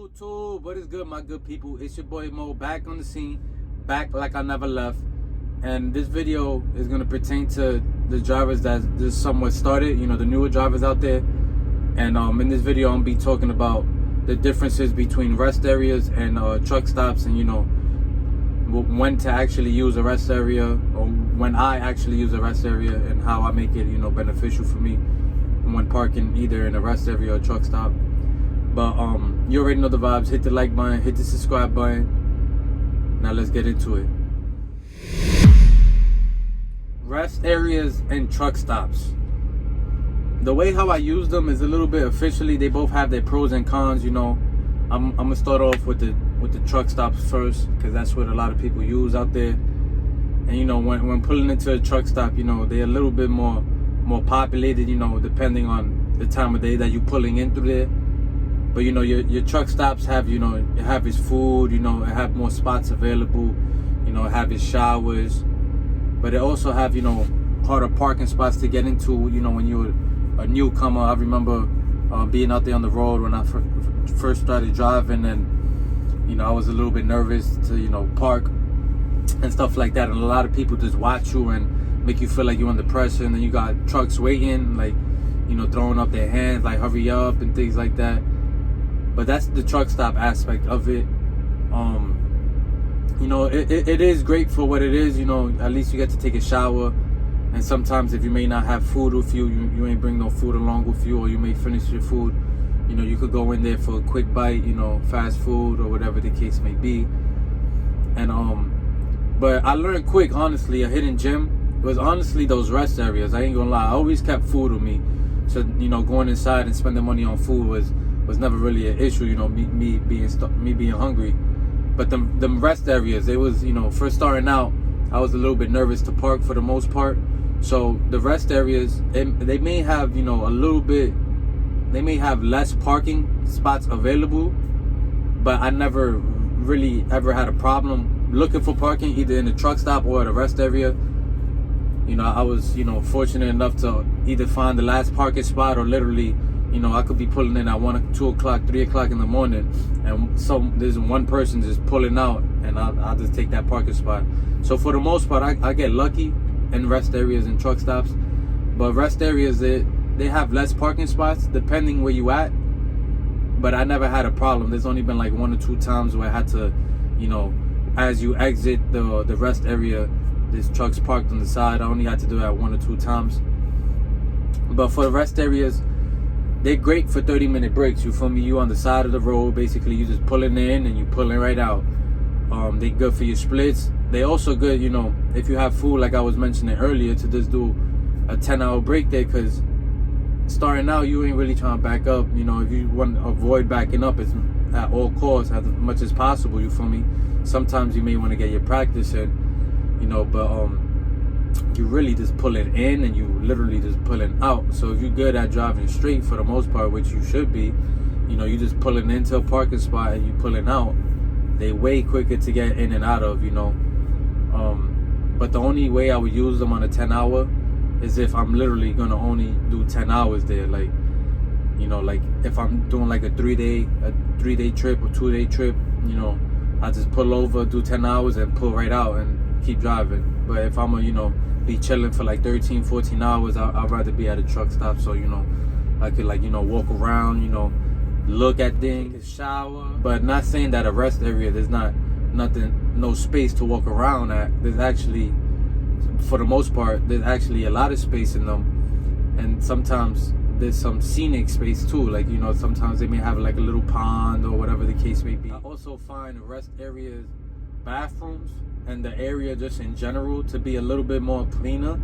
YouTube, what is good, my good people? It's your boy Mo, back on the scene, back like I never left. And this video is going to pertain to the drivers that just somewhat started, the newer drivers out there. And in this video, I'm going to be talking about the differences between rest areas and truck stops, and when to actually use a rest area, or when I actually use a rest area, and how I make it beneficial for me when parking either in a rest area or a truck stop. But you already know the vibes. Hit the like button, hit the subscribe button. Now let's get into it. Rest areas and truck stops. The way how I use them is a little bit officially. They both have their pros and cons. I'm gonna start off with the truck stops first, because that's what a lot of people use out there. And when pulling into a truck stop, they're a little bit more populated, depending on the time of day that you're pulling in through there. But your truck stops have you have its food, it have more spots available, it have its showers, but it also have harder parking spots to get into. When you're a newcomer, I remember being out there on the road when I first started driving, and I was a little bit nervous to park and stuff like that. And a lot of people just watch you and make you feel like you're under pressure, and then you got trucks waiting, like throwing up their hands like hurry up and things like that. But that's the truck stop aspect of it. It is great for what it is. At least you get to take a shower. And sometimes if you may not have food with you, you ain't bring no food along with you, or you may finish your food, you could go in there for a quick bite, fast food or whatever the case may be. And but I learned quick, honestly, a hidden gem was honestly those rest areas. I ain't gonna lie, I always kept food with me. So going inside and spending money on food was never really an issue, me being hungry. But them rest areas, it was, first starting out, I was a little bit nervous to park for the most part. So the rest areas, they may have, they may have less parking spots available, but I never really ever had a problem looking for parking either in the truck stop or at a rest area. I was, fortunate enough to either find the last parking spot, or literally, I could be pulling in at 1, 2 o'clock, 3 o'clock in the morning, and there's one person just pulling out, and I'll just take that parking spot. So for the most part, I get lucky in rest areas and truck stops. But rest areas, they have less parking spots depending where you at. But I never had a problem. There's only been like 1 or 2 times where I had to, as you exit the rest area, there's trucks parked on the side. I only had to do that 1 or 2 times. But for the rest areas, they're great for 30-minute breaks. You feel me? You on the side of the road, basically you just pulling in and you pulling right out. They good for your splits. They also good, if you have food, like I was mentioning earlier, to just do a 10-hour break there, because starting out you ain't really trying to back up. If you want to avoid backing up at all costs, as much as possible, you feel me? Sometimes you may want to get your practice in, but you really just pulling in and you literally just pulling out. So if you're good at driving straight for the most part, which you should be, you just pulling into a parking spot and you pulling out, they way quicker to get in and out of, but the only way I would use them on a 10-hour is if I'm literally gonna only do 10 hours there. Like, like if I'm doing like a 3-day trip or 2-day trip, I just pull over, do 10 hours and pull right out and keep driving. But if I'm gonna, be chilling for like 13, 14 hours, I'd rather be at a truck stop. So, I could walk around, look at things, shower. But not saying that a rest area, there's no space to walk around at. There's actually, for the most part, there's actually a lot of space in them. And sometimes there's some scenic space too. Like, sometimes they may have like a little pond or whatever the case may be. I also find rest areas, bathrooms, and the area just in general to be a little bit more cleaner.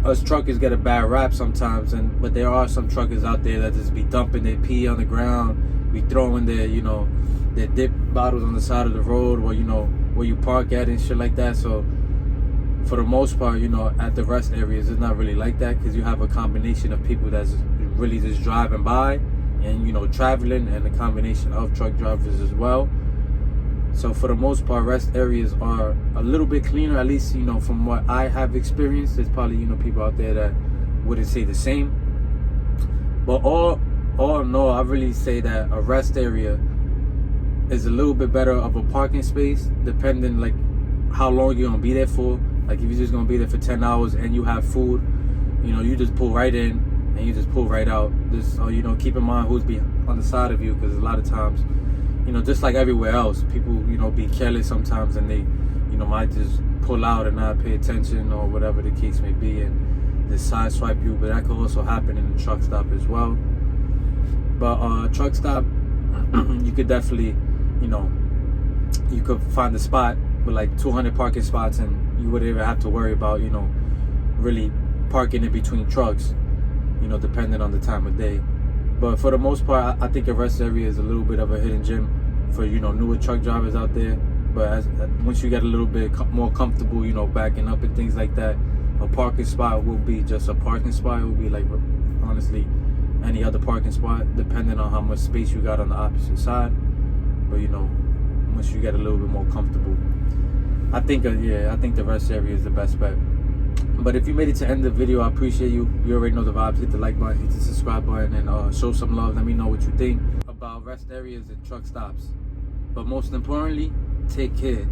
Us truckers get a bad rap sometimes, but there are some truckers out there that just be dumping their pee on the ground, be throwing their their dip bottles on the side of the road, or where you park at and shit like that. So for the most part, at the rest areas, it's not really like that, because you have a combination of people that's really just driving by and traveling, and a combination of truck drivers as well. So for the most part, rest areas are a little bit cleaner, at least, from what I have experienced. There's probably, people out there that wouldn't say the same. But all all in all, I really say that a rest area is a little bit better of a parking space, depending like how long you're gonna be there for. Like if you're just gonna be there for 10 hours and you have food, you know, you just pull right in and you just pull right out. Just you know, keep in mind who's on the side of you, because a lot of times, you know, just like everywhere else, people, you know, be careless sometimes, and they, you know, might just pull out and not pay attention or whatever the case may be, and just side swipe you. But that could also happen in the truck stop as well. But truck stop, you could definitely, you know, you could find a spot with like 200 parking spots, and you wouldn't even have to worry about, you know, really parking in between trucks, you know, depending on the time of day. But for the most part, I think a rest area is a little bit of a hidden gem for, you know, newer truck drivers out there. But once you get a little bit more comfortable, you know, backing up and things like that, a parking spot will be just a parking spot. It will be like, honestly, any other parking spot, depending on how much space you got on the opposite side. But, you know, once you get a little bit more comfortable, I think I think the rest area is the best bet. But if you made it to the end of the video, I appreciate you. You already know the vibes. Hit the like button, hit the subscribe button, and show some love. Let me know what you think about rest areas and truck stops. But most importantly, take care.